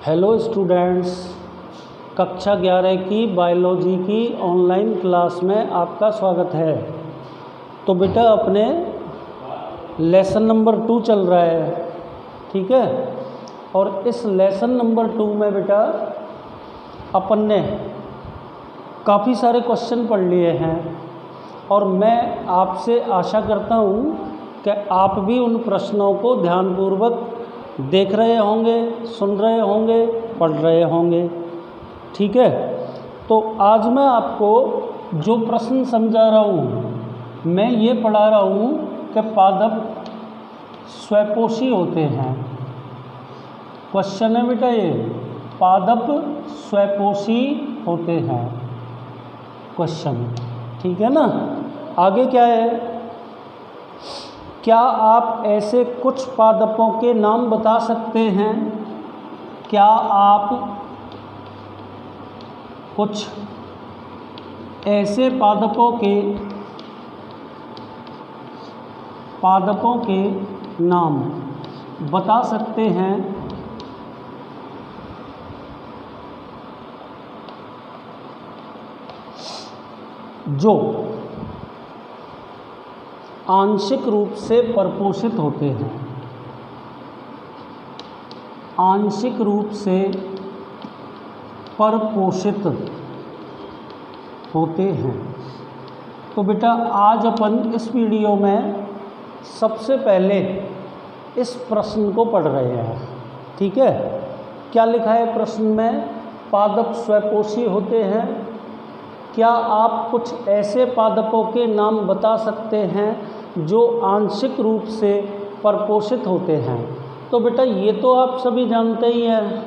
Hello students, कक्षा 11 की biology की ऑनलाइन क्लास में आपका स्वागत है। तो बेटा अपने लेसन नंबर 2 चल रहा है, ठीक है। और इस लेसन नंबर 2 में बेटा अपन ने काफ़ी सारे क्वेश्चन पढ़ लिए हैं और मैं आपसे आशा करता हूँ कि आप भी उन प्रश्नों को ध्यानपूर्वक देख रहे होंगे, सुन रहे होंगे, पढ़ रहे होंगे, ठीक है। तो आज मैं आपको जो प्रश्न समझा रहा हूँ, मैं ये पढ़ा रहा हूँ कि पादप स्वपोषी होते हैं। क्वेश्चन है बेटा ये, पादप स्वपोषी होते हैं, क्वेश्चन, ठीक है ना। आगे क्या है, क्या आप ऐसे कुछ पादपों के नाम बता सकते हैं? क्या आप कुछ ऐसे पादपों के नाम बता सकते हैं जो आंशिक रूप से परपोषित होते हैं? आंशिक रूप से परपोषित होते हैं। तो बेटा आज अपन इस वीडियो में सबसे पहले इस प्रश्न को पढ़ रहे हैं, ठीक है। क्या लिखा है प्रश्न में? पादप स्वपोषी होते हैं। क्या आप कुछ ऐसे पादपों के नाम बता सकते हैं जो आंशिक रूप से परपोषित होते हैं? तो बेटा ये तो आप सभी जानते ही हैं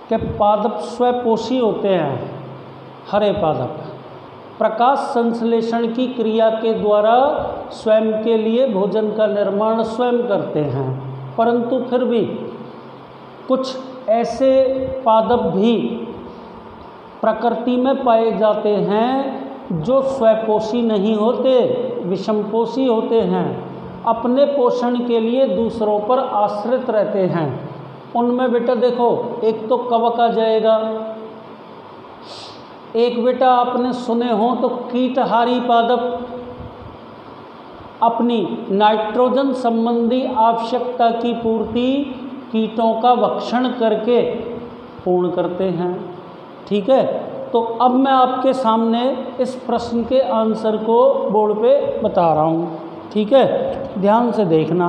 कि पादप स्वपोषी होते हैं। हरे पादप प्रकाश संश्लेषण की क्रिया के द्वारा स्वयं के लिए भोजन का निर्माण स्वयं करते हैं, परंतु फिर भी कुछ ऐसे पादप भी प्रकृति में पाए जाते हैं जो स्वपोषी नहीं होते, विषमपोषी होते हैं, अपने पोषण के लिए दूसरों पर आश्रित रहते हैं। उनमें बेटा देखो, एक तो कवक आ जाएगा, एक बेटा आपने सुने हो तो कीटहारी पादप अपनी नाइट्रोजन संबंधी आवश्यकता की पूर्ति कीटों का भक्षण करके पूर्ण करते हैं, ठीक है। तो अब मैं आपके सामने इस प्रश्न के आंसर को बोर्ड पे बता रहा हूँ, ठीक है। ध्यान से देखना।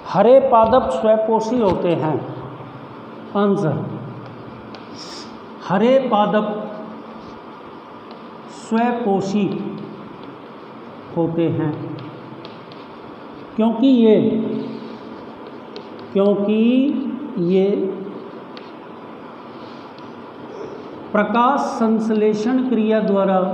हरे पादप स्वपोषी होते हैं। आंसर, हरे पादप स्वपोषी होते हैं क्योंकि ये प्रकाश संश्लेषण क्रिया द्वारा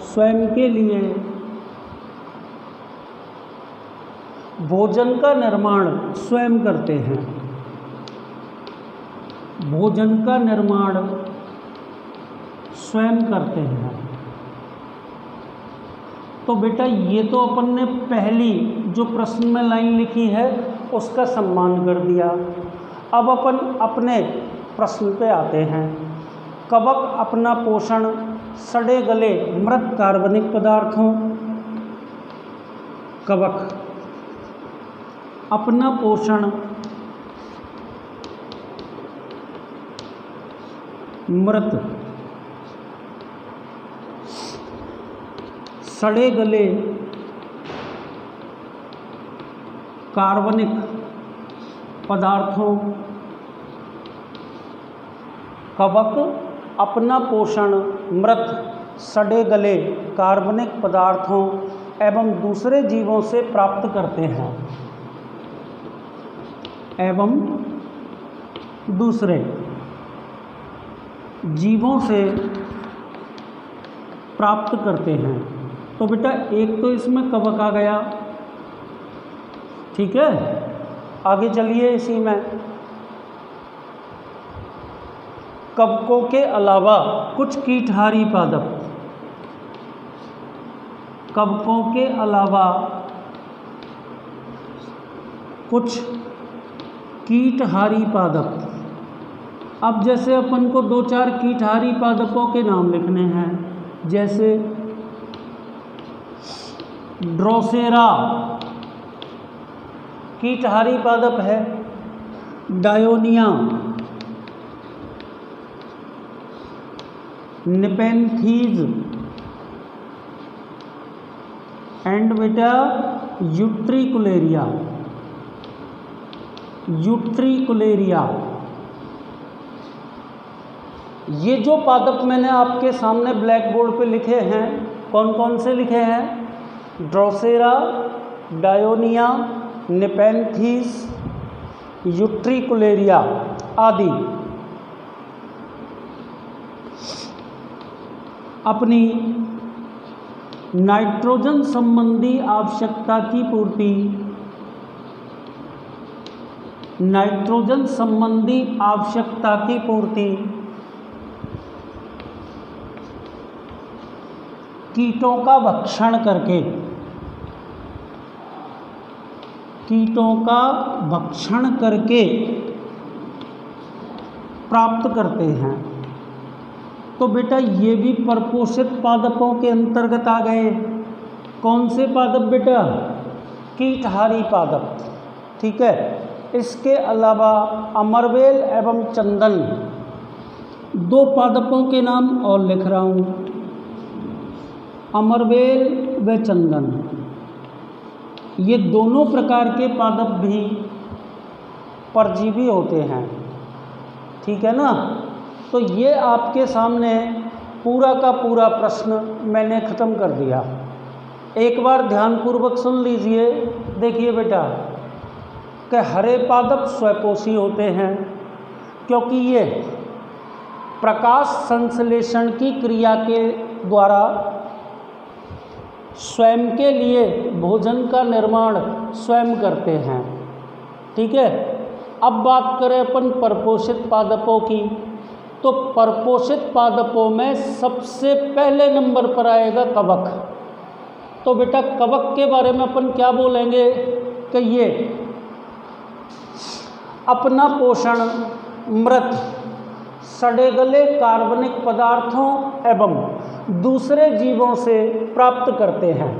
स्वयं के लिए भोजन का निर्माण स्वयं करते हैं। भोजन का निर्माण स्वयं करते हैं। तो बेटा ये तो अपन ने पहली जो प्रश्न में लाइन लिखी है उसका सम्मान कर दिया। अब अपन अपने प्रश्न पे आते हैं। कवक अपना पोषण सड़े गले मृत कार्बनिक पदार्थों, कवक अपना पोषण मृत सड़े गले कार्बनिक पदार्थों, कवक अपना पोषण मृत सड़े गले कार्बनिक पदार्थों एवं दूसरे जीवों से प्राप्त करते हैं, एवं दूसरे जीवों से प्राप्त करते हैं। तो बेटा एक तो इसमें कवक आ गया, ठीक है। आगे चलिए इसी में कवकों के अलावा कुछ कीटहारी पादप, कवकों के अलावा कुछ कीटहारी पादप। अब जैसे अपन को 2-4 कीटहारी पादपों के नाम लिखने हैं, जैसे ड्रोसेरा कीटहारी पादप है, डायोनिया, निपेंथीज एंड बेटा यूट्रिकुलेरिया, यूट्रिकुलेरिया। ये जो पादप मैंने आपके सामने ब्लैक बोर्ड पे लिखे हैं, कौन कौन से लिखे हैं? ड्रोसेरा, डायोनिया, निपेंथीस, यूट्रिकुलेरिया आदि। अपनी नाइट्रोजन संबंधी आवश्यकता की पूर्ति, नाइट्रोजन संबंधी आवश्यकता की पूर्ति कीटों का भक्षण करके, कीटों का भक्षण करके प्राप्त करते हैं। तो बेटा ये भी परपोषित पादपों के अंतर्गत आ गए। कौन से पादप बेटा? कीटहारी पादप, ठीक है। इसके अलावा अमरवेल एवं चंदन, 2 पादपों के नाम और लिख रहा हूँ, अमरवेल व चंदन। ये दोनों प्रकार के पादप भी परजीवी होते हैं, ठीक है ना। तो ये आपके सामने पूरा का पूरा प्रश्न मैंने ख़त्म कर दिया। एक बार ध्यानपूर्वक सुन लीजिए। देखिए बेटा कि हरे पादप स्वपोषी होते हैं, क्योंकि ये प्रकाश संश्लेषण की क्रिया के द्वारा स्वयं के लिए भोजन का निर्माण स्वयं करते हैं, ठीक है। अब बात करें अपन परपोषित पादपों की, तो परपोषित पादपों में सबसे पहले नंबर पर आएगा कवक। तो बेटा कवक के बारे में अपन क्या बोलेंगे कि ये अपना पोषण मृत, सड़े गले कार्बनिक पदार्थों एवं दूसरे जीवों से प्राप्त करते हैं।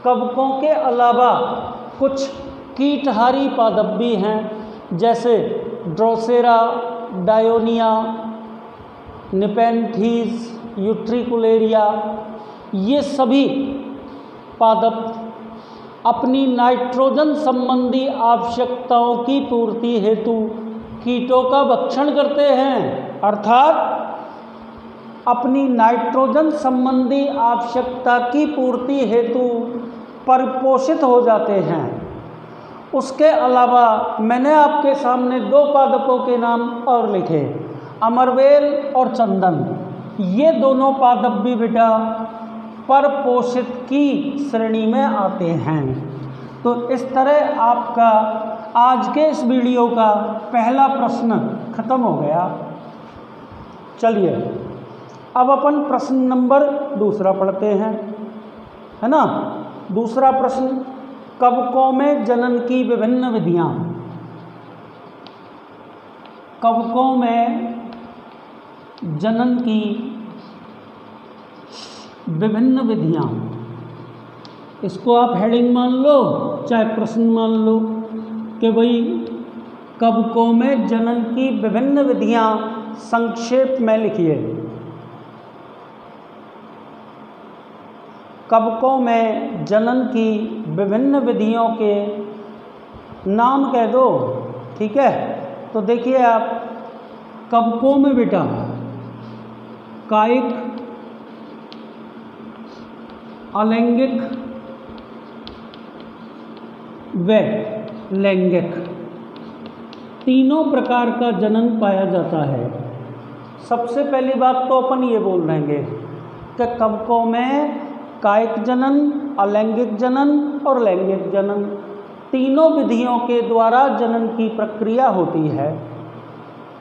कवकों के अलावा कुछ कीटहारी पादप भी हैं, जैसे ड्रोसेरा, डायोनिया, निपेंथीस, यूट्रिकुलेरिया। ये सभी पादप अपनी नाइट्रोजन संबंधी आवश्यकताओं की पूर्ति हेतु कीटों का भक्षण करते हैं, अर्थात अपनी नाइट्रोजन संबंधी आवश्यकता की पूर्ति हेतु परिपोषित हो जाते हैं। उसके अलावा मैंने आपके सामने 2 पादपों के नाम और लिखे, अमरवेल और चंदन। ये दोनों पादप भी बेटा परपोषित की श्रेणी में आते हैं। तो इस तरह आपका आज के इस वीडियो का पहला प्रश्न खत्म हो गया। चलिए अब अपन प्रश्न नंबर 2 पढ़ते हैं, है ना। दूसरा प्रश्न, कवकों में जनन की विभिन्न विधियां। कवकों में जनन की विभिन्न विधियां, इसको आप हेडिंग मान लो चाहे प्रश्न मान लो कि भाई कवकों में जनन की विभिन्न विधियां संक्षेप में लिखिए। कवकों में जनन की विभिन्न विधियों के नाम कह दो, ठीक है। तो देखिए आप, कवकों में बेटा कायिक, अलैंगिक व लैंगिक तीनों प्रकार का जनन पाया जाता है। सबसे पहली बात तो अपन ये बोल रहेंगे कि कवकों में कायिक जनन, अलैंगिक जनन और लैंगिक जनन तीनों विधियों के द्वारा जनन की प्रक्रिया होती है,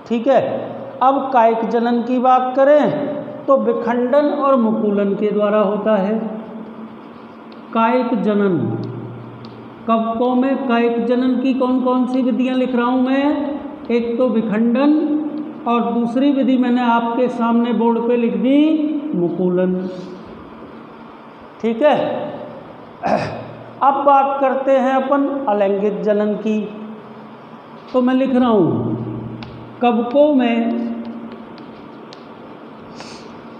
ठीक है। अब कायिक जनन की बात करें तो विखंडन और मुकुलन के द्वारा होता है। कायिक जनन, कवकों में कायिक जनन की कौन कौन सी विधियां लिख रहा हूं मैं? एक तो विखंडन और दूसरी विधि मैंने आपके सामने बोर्ड पे लिख दी, मुकुलन। ठीक है। अब बात करते हैं अपन अलैंगिक जनन की। तो मैं लिख रहा हूं कवकों में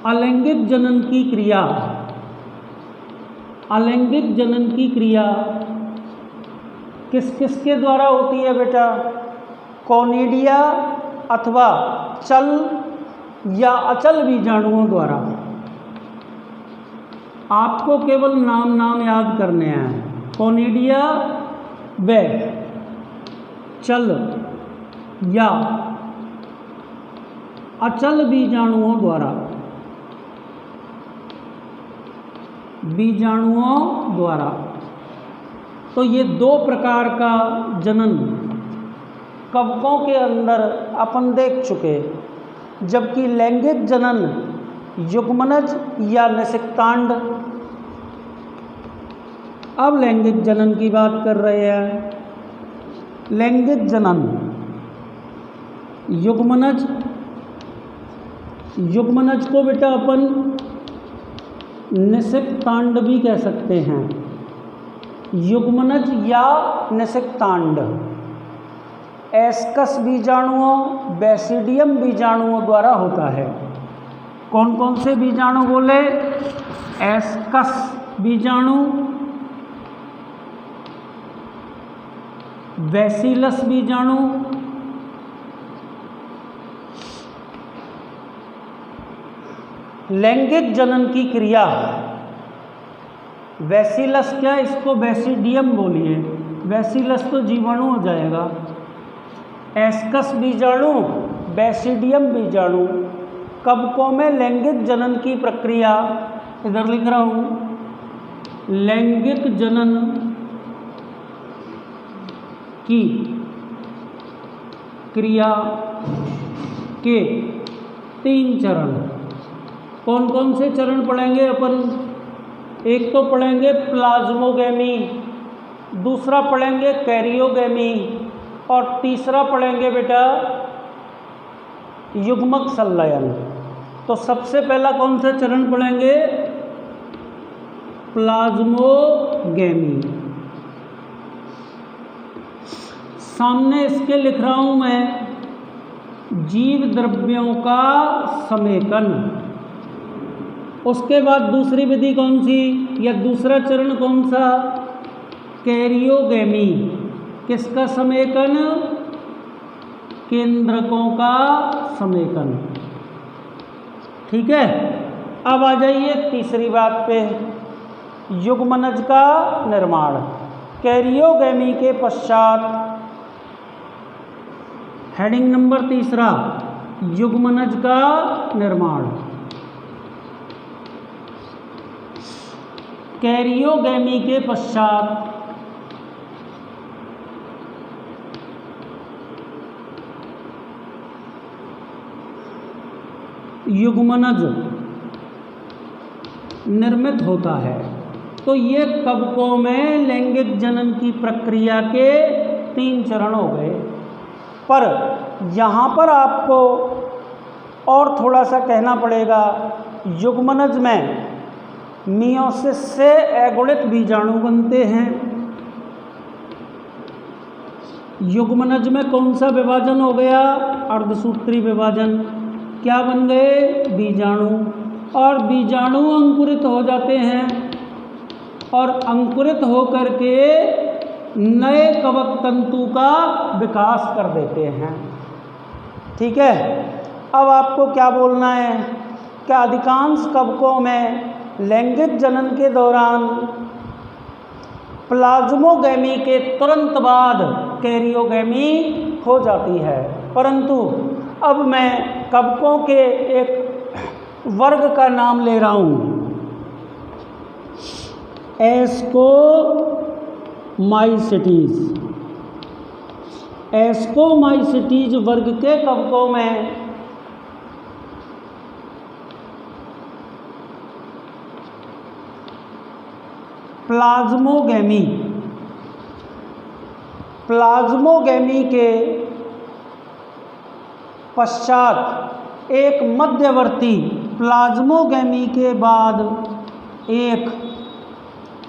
अलैंगिक जनन की क्रिया, अलैंगिक जनन की क्रिया किस किस के द्वारा होती है बेटा? कोनिडिया अथवा चल या अचल बीजाणुओं द्वारा। आपको केवल नाम याद करने हैं। कोनिडिया व चल या अचल बीजाणुओं द्वारा, बीजाणुओं द्वारा। तो ये दो प्रकार का जनन कवकों के अंदर अपन देख चुके। जबकि लैंगिक जनन युग्मनज या निषिक्तांड। अब लैंगिक जनन की बात कर रहे हैं। लैंगिक जनन युग्मनज, युग्मनज को बेटा अपन निषिक्तांड भी कह सकते हैं। युग्मनज या निषिक्तांड एस्कस बीजाणुओं, बेसिडियम बीजाणुओं द्वारा होता है। कौन कौन से बीजाणु बोले? एस्कस बीजाणु, बैसिलस बीजाणु, लैंगिक जनन की क्रिया बैसिलस, क्या इसको बैसिडियम बोलिए, बैसिलस तो जीवाणु हो जाएगा। एस्कस बीजाणु, बैसिडियम बीजाणु कवकों में लैंगिक जनन की प्रक्रिया, इधर लिख रहा हूं लैंगिक जनन की क्रिया के 3 चरण। कौन कौन से चरण पढ़ेंगे अपन? एक तो पढ़ेंगे प्लाज्मोगेमी, दूसरा पढ़ेंगे कैरियोगेमी और तीसरा पढ़ेंगे बेटा युग्मक संलयन। तो सबसे पहला कौन सा चरण पढ़ेंगे? प्लाज्मोगेमी। सामने इसके लिख रहा हूं मैं जीव द्रव्यों का समेकन। उसके बाद दूसरी विधि कौन सी या दूसरा चरण कौन सा? कैरियोगेमी। किसका समेकन? केंद्रकों का समेकन। ठीक है। अब आ जाइए तीसरी बात पे, युग्मनज का निर्माण। कैरियोगेमी के पश्चात हेडिंग नंबर 3 युग्मनज का निर्माण। कैरियोगेमी के पश्चात युग्मनज निर्मित होता है। तो ये कवकों में लैंगिक जनन की प्रक्रिया के 3 चरण हो गए। पर यहाँ पर आपको और थोड़ा सा कहना पड़ेगा। युग्मनज में मियोसिस से अगुणित बीजाणु बनते हैं। युग्मनज में कौन सा विभाजन हो गया? अर्धसूत्री विभाजन। क्या बन गए? बीजाणु। और बीजाणु अंकुरित हो जाते हैं और अंकुरित होकर के नए कवक तंतु का विकास कर देते हैं। ठीक है। अब आपको क्या बोलना है? क्या अधिकांश कवकों में लैंगिक जनन के दौरान प्लाज्मोगेमी के तुरंत बाद कैरियोगेमी हो जाती है। परंतु अब मैं कवकों के एक वर्ग का नाम ले रहा हूँ, एस्कोमाइसिटीज। एस्कोमाइसिटीज वर्ग के कवकों में प्लाज्मोगैमी। प्लाज्मोगैमी के पश्चात एक मध्यवर्ती, प्लाज्मोगैमी के बाद एक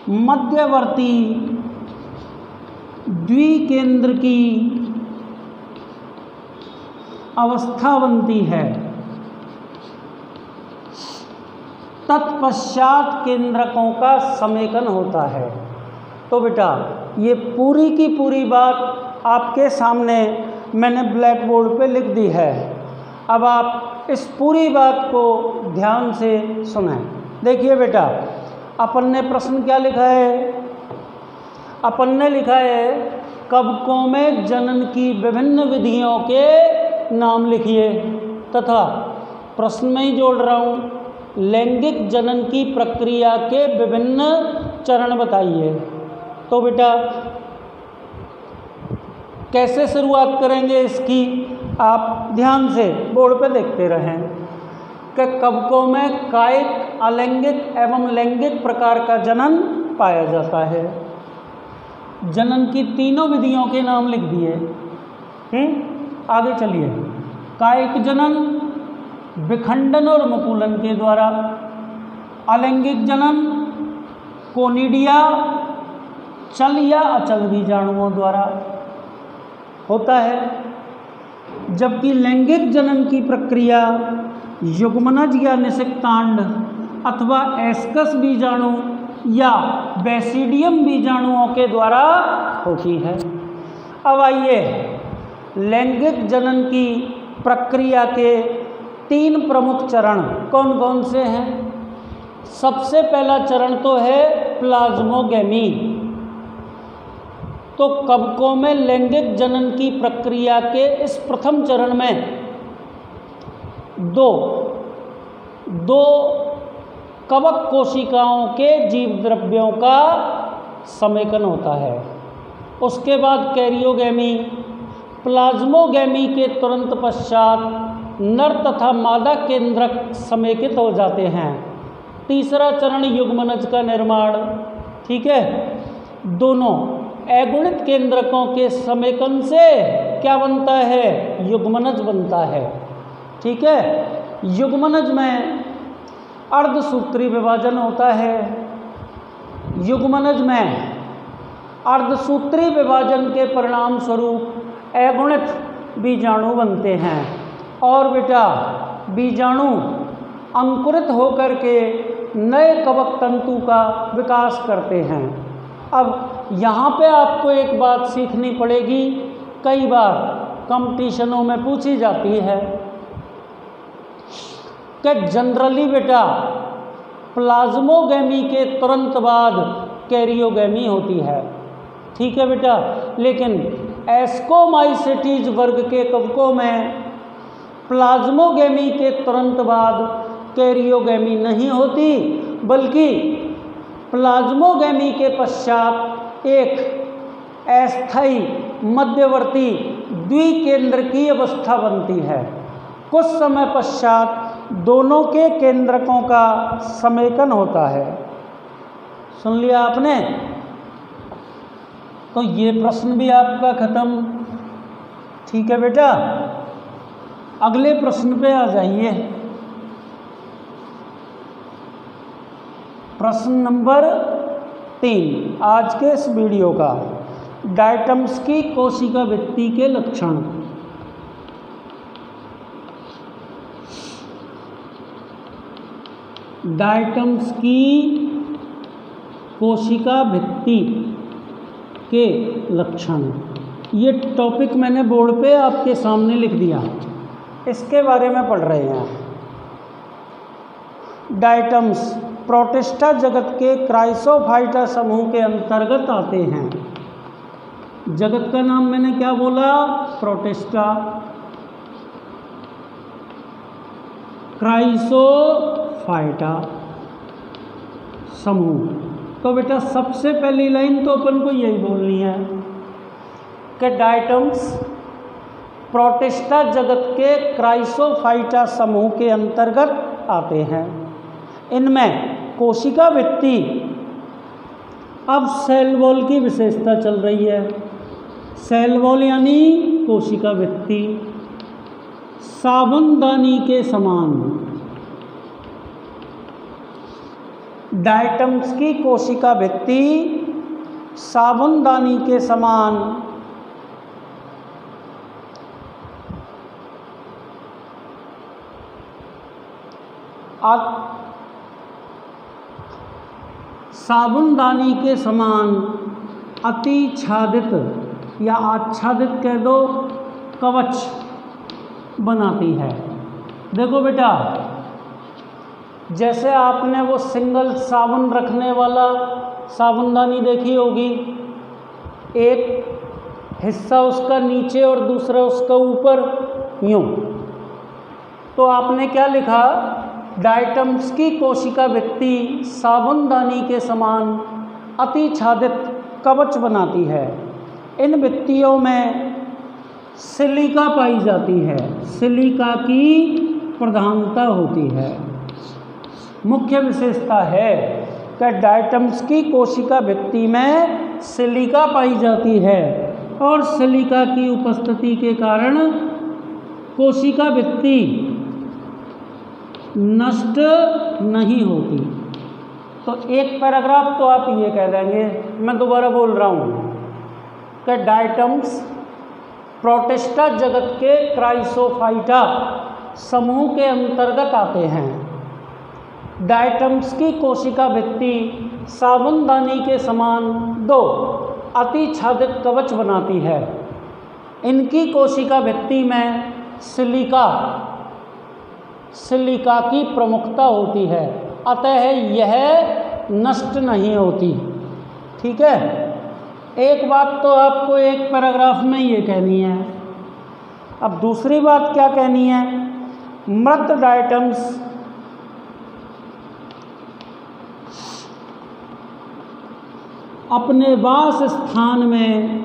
मध्यवर्ती द्विकेंद्र की अवस्था बनती है। तत्पश्चात केंद्रकों का समेकन होता है। तो बेटा ये पूरी की पूरी बात आपके सामने मैंने ब्लैक बोर्ड पे लिख दी है। अब आप इस पूरी बात को ध्यान से सुनें। देखिए बेटा, अपन ने प्रश्न क्या लिखा है? अपन ने लिखा है कवकों में जनन की विभिन्न विधियों के नाम लिखिए, तथा प्रश्न में ही जोड़ रहा हूँ लैंगिक जनन की प्रक्रिया के विभिन्न चरण बताइए। तो बेटा कैसे शुरुआत करेंगे इसकी, आप ध्यान से बोर्ड पे देखते रहें कि कवकों में कायिक, अलैंगिक एवं लैंगिक प्रकार का जनन पाया जाता है। जनन की तीनों विधियों के नाम लिख दिए। आगे चलिए। कायिक जनन विखंडन और मुकुलन के द्वारा, अलैंगिक जनन कोनिडिया चल या अचल बीजाणुओं द्वारा होता है, जबकि लैंगिक जनन की प्रक्रिया युग्मनज या निषिक्तांड अथवा एस्कस बीजाणु या बेसिडियम बीजाणुओं के द्वारा होती है। अब आइए लैंगिक जनन की प्रक्रिया के 3 प्रमुख चरण कौन कौन से हैं। सबसे पहला चरण तो है प्लाज्मोगैमी। तो कवकों में लैंगिक जनन की प्रक्रिया के इस प्रथम चरण में दो कवक कोशिकाओं के जीव द्रव्यों का समेकन होता है। उसके बाद कैरियोगैमी। प्लाज्मोगैमी के तुरंत पश्चात नर तथा मादा केंद्रक समेकित हो जाते हैं। तीसरा चरण युग्मनज का निर्माण। ठीक है, दोनों अगुणित केंद्रकों के समेकन से क्या बनता है? युग्मनज बनता है। ठीक है, युग्मनज में अर्धसूत्री विभाजन होता है। युग्मनज में अर्धसूत्री विभाजन के परिणाम स्वरूप अगुणित बीजाणु बनते हैं और बेटा बीजाणु अंकुरित होकर के नए कवक तंतु का विकास करते हैं। अब यहाँ पे आपको एक बात सीखनी पड़ेगी, कई बार कंपटीशनों में पूछी जाती है कि जनरली बेटा प्लाज्मोगैमी के तुरंत बाद कैरियोगैमी होती है। ठीक है बेटा, लेकिन एस्कोमाइसेटीज वर्ग के कवकों में प्लाज्मोगैमी के तुरंत बाद कैरियोगैमी नहीं होती, बल्कि प्लाज्मोगैमी के पश्चात एक अस्थायी मध्यवर्ती द्विकेंद्र की अवस्था बनती है। कुछ समय पश्चात दोनों के केंद्रकों का समेकन होता है। सुन लिया आपने? तो ये प्रश्न भी आपका खत्म। ठीक है बेटा, अगले प्रश्न पे आ जाइए। प्रश्न नंबर 3 आज के इस वीडियो का, डायटम्स की कोशिका वृत्ति के लक्षण। डायटम्स की कोशिका भित्ति के लक्षण, ये टॉपिक मैंने बोर्ड पे आपके सामने लिख दिया, इसके बारे में पढ़ रहे हैं। डायटम्स प्रोटिस्टा जगत के क्राइसोफाइटा समूह के अंतर्गत आते हैं। जगत का नाम मैंने क्या बोला? प्रोटिस्टा। क्राइसोफाइटा समूह। तो बेटा सबसे पहली लाइन तो अपन को यही बोलनी है कि डायटम्स प्रोटिस्टा जगत के क्राइसोफाइटा समूह के अंतर्गत आते हैं। इनमें कोशिका भित्ति अब सेल वॉल की विशेषता चल रही है। सेल वॉल यानी कोशिका भित्ति साबुनदानी के समान। डायटम्स की कोशिका भित्ति साबुनदानी के समान साबुनदानी के समान अतिच्छादित या आच्छादित कह दो कवच बनाती है। देखो बेटा, जैसे आपने वो सिंगल साबुन रखने वाला साबुनदानी देखी होगी, एक हिस्सा उसका नीचे और दूसरा उसका ऊपर, यूं। तो आपने क्या लिखा, डायटम्स की कोशिका भित्ति साबुनदानी के समान अतिच्छादित कवच बनाती है। इन भित्तियों में सिलिका पाई जाती है, सिलिका की प्रधानता होती है। मुख्य विशेषता है कि डायटम्स की कोशिका भित्ति में सिलिका पाई जाती है और सिलिका की उपस्थिति के कारण कोशिका भित्ति नष्ट नहीं होती। तो एक पैराग्राफ तो आप ये कह देंगे, मैं दोबारा बोल रहा हूँ कि डायटम्स प्रोटिस्टा जगत के क्राइसोफाइटा समूह के अंतर्गत आते हैं। डायटम्स की कोशिका भित्ति साबुनदानी के समान दो अतिच्छादित कवच बनाती है। इनकी कोशिका भित्ति में सिलिका की प्रमुखता होती है, अतः यह नष्ट नहीं होती। ठीक है, एक बात तो आपको एक पैराग्राफ में ये कहनी है। अब दूसरी बात क्या कहनी है, मृत डायटम्स अपने वास स्थान में,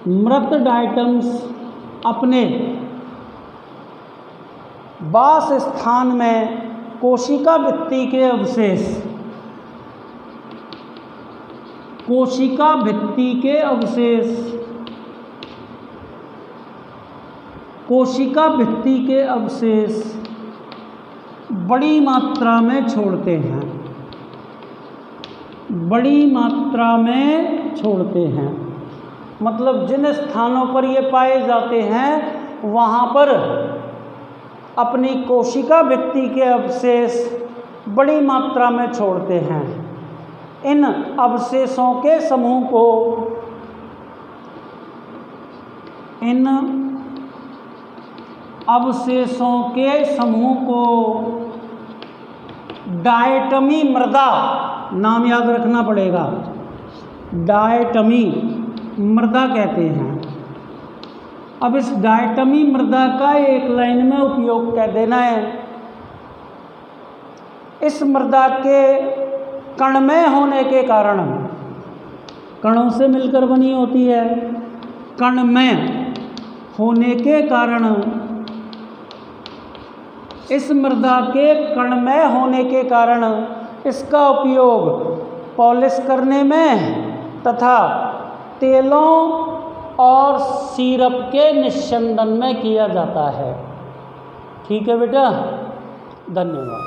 मृत डायटम्स अपने वास स्थान में कोशिका भित्ति के अवशेष, कोशिका भित्ति के अवशेष, कोशिका भित्ति के अवशेष बड़ी मात्रा में छोड़ते हैं, बड़ी मात्रा में छोड़ते हैं। मतलब जिन स्थानों पर ये पाए जाते हैं वहाँ पर अपनी कोशिका भित्ति के अवशेष बड़ी मात्रा में छोड़ते हैं। इन अवशेषों के समूह को, इन अवशेषों के समूह को डायटमी मृदा, नाम याद रखना पड़ेगा, डायटमी मृदा कहते हैं। अब इस डायटमी मृदा का एक लाइन में उपयोग कह देना है। इस मृदा के कणमय होने के कारण, कणों से मिलकर बनी होती है, कणमय होने के कारण, इस मृदा के कणमय होने के कारण इसका उपयोग पॉलिश करने में तथा तेलों और सिरप के निस्यंदन में किया जाता है। ठीक है बेटा, धन्यवाद।